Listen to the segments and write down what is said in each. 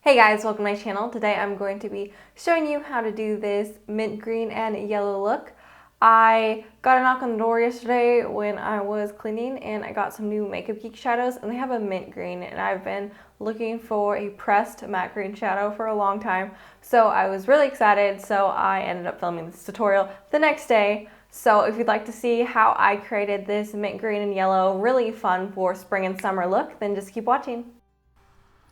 Hey guys, welcome to my channel. Today I'm going to be showing you how to do this mint green and yellow look. I got a knock on the door yesterday when I was cleaning and I got some new Makeup Geek shadows and they have a mint green and I've been looking for a pressed matte green shadow for a long time. So I was really excited, so I ended up filming this tutorial the next day. So if you'd like to see how I created this mint green and yellow, really fun for spring and summer look, then just keep watching.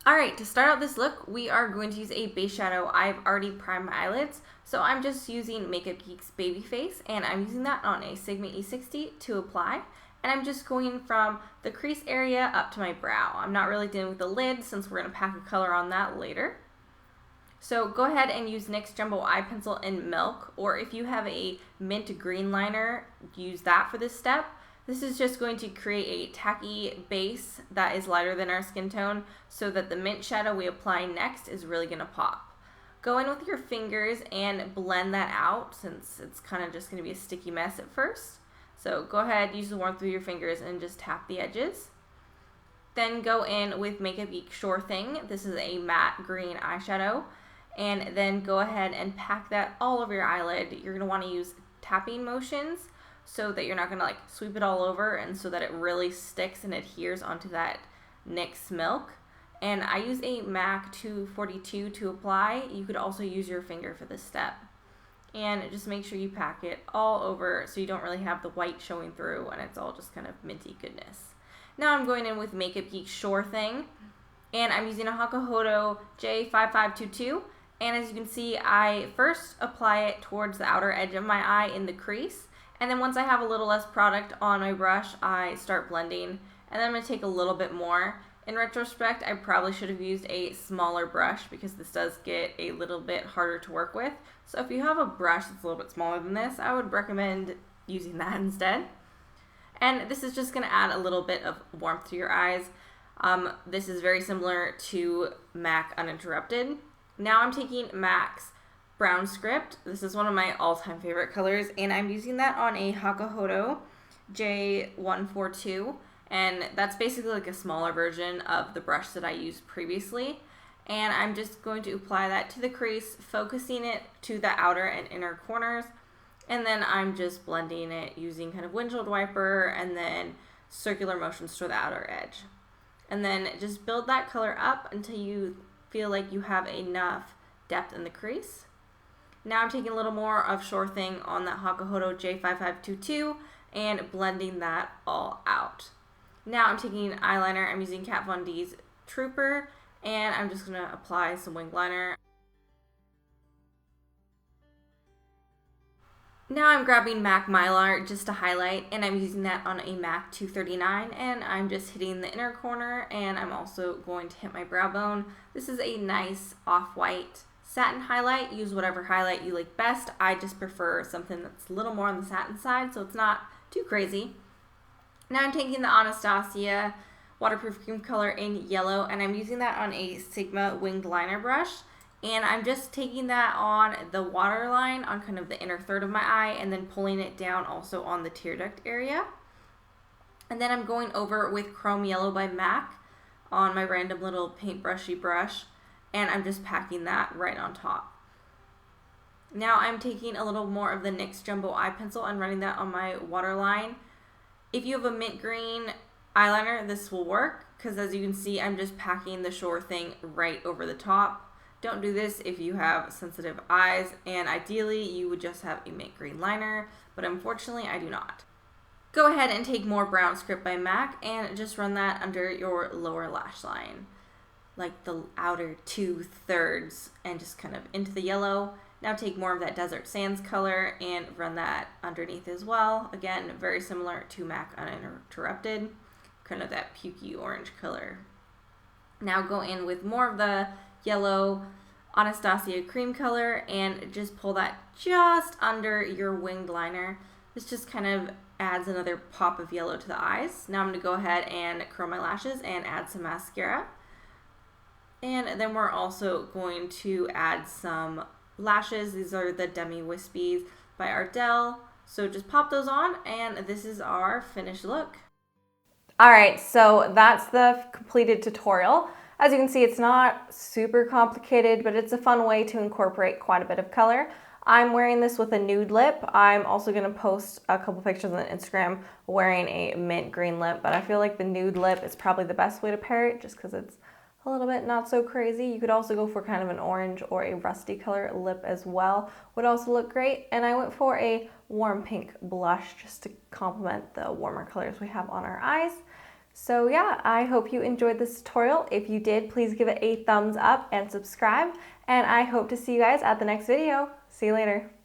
Alright, to start out this look, we are going to use a base shadow. I've already primed my eyelids, so I'm just using Makeup Geek's Baby Face, and I'm using that on a Sigma E60 to apply. And I'm just going from the crease area up to my brow. I'm not really dealing with the lid since we're going to pack a color on that later. So go ahead and use NYX Jumbo Eye Pencil in Milk, or if you have a mint green liner, use that for this step. This is just going to create a tacky base that is lighter than our skin tone so that the mint shadow we apply next is really going to pop. Go in with your fingers and blend that out since it's kind of just going to be a sticky mess at first. So go ahead, use the warmth of your fingers and just tap the edges. Then go in with Makeup Geek Sure Thing. This is a matte green eyeshadow. And then go ahead and pack that all over your eyelid. You're going to want to use tapping motions so that you're not going to like sweep it all over and so that it really sticks and adheres onto that NYX Milk. And I use a MAC 242 to apply. You could also use your finger for this step. And just make sure you pack it all over so you don't really have the white showing through and it's all just kind of minty goodness. Now I'm going in with Makeup Geek Sure Thing. And I'm using a Hakuhodo J5522. And as you can see, I first apply it towards the outer edge of my eye in the crease. And then once I have a little less product on my brush, I start blending. And then I'm going to take a little bit more. In retrospect, I probably should have used a smaller brush because this does get a little bit harder to work with. So if you have a brush that's a little bit smaller than this, I would recommend using that instead. And this is just going to add a little bit of warmth to your eyes. This is very similar to MAC Uninterrupted. Now I'm taking MAC's Brown Script. This is one of my all-time favorite colors, and I'm using that on a Hakuhodo J142, and that's basically like a smaller version of the brush that I used previously. And I'm just going to apply that to the crease, focusing it to the outer and inner corners, and then I'm just blending it using kind of windshield wiper and then circular motions to the outer edge. And then just build that color up until you feel like you have enough depth in the crease. Now I'm taking a little more of Sure Thing on that Hakuhodo J5522 and blending that all out. Now I'm taking eyeliner. I'm using Kat Von D's Trooper and I'm just going to apply some wing liner. Now I'm grabbing MAC Mylar just to highlight, and I'm using that on a MAC 239, and I'm just hitting the inner corner, and I'm also going to hit my brow bone. This is a nice off-white satin highlight. Use whatever highlight you like best. I just prefer something that's a little more on the satin side, so it's not too crazy. Now I'm taking the Anastasia Waterproof Cream Color in yellow, and I'm using that on a Sigma winged liner brush. And I'm just taking that on the waterline on kind of the inner third of my eye and then pulling it down also on the tear duct area. And then I'm going over with Chrome Yellow by MAC on my random little paintbrushy brush, and I'm just packing that right on top. Now I'm taking a little more of the NYX Jumbo Eye Pencil and running that on my waterline. If you have a mint green eyeliner, this will work because as you can see, I'm just packing the Sure Thing right over the top. Don't do this if you have sensitive eyes, and ideally you would just have a mint green liner, but unfortunately I do not. Go ahead and take more Brown Script by MAC and just run that under your lower lash line, like the outer 2/3 and just kind of into the yellow. Now take more of that Desert Sands color and run that underneath as well. Again, very similar to MAC Uninterrupted, kind of that pukey orange color. Now go in with more of the yellow Anastasia cream color and just pull that just under your winged liner. This just kind of adds another pop of yellow to the eyes. Now I'm going to go ahead and curl my lashes and add some mascara. And then we're also going to add some lashes. These are the Demi Wispies by Ardell. So just pop those on and this is our finished look. Alright, so that's the completed tutorial. As you can see, it's not super complicated, but it's a fun way to incorporate quite a bit of color. I'm wearing this with a nude lip. I'm also going to post a couple pictures on Instagram wearing a mint green lip, but I feel like the nude lip is probably the best way to pair it just because it's a little bit not so crazy. You could also go for kind of an orange or a rusty color lip as well. Would also look great. And I went for a warm pink blush just to complement the warmer colors we have on our eyes. So yeah, I hope you enjoyed this tutorial. If you did, please give it a thumbs up and subscribe. And I hope to see you guys at the next video. See you later.